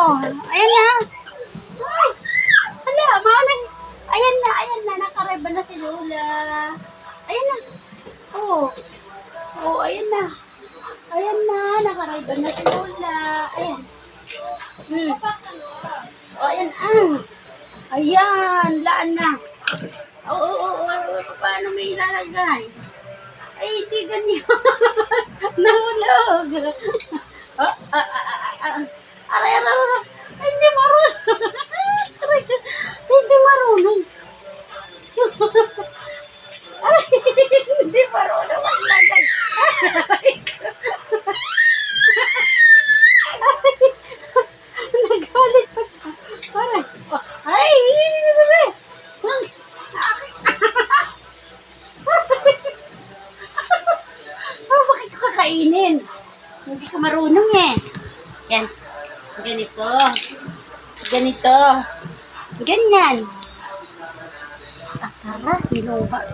Ayan na. Ay, hala, manang. Ayan na, nakareba na si Lola. Ayan na. Oh, ayan na. Ayan na, nakareba na si Lola. Ayan. Ayan, Ayan, laan na. Paano may ilalagay? Ay, hindi ganyan. Nahulog. Aray. Ay, hindi marunong. Aray, hindi marunong. Aray, hindi marunong maglagay. Nagalit pa siya. Aray. Ay, hindi ba? Bakit ko kakainin? Hindi ka marunong eh. Yan. Ganito. Ganyan. Akara, hinuha.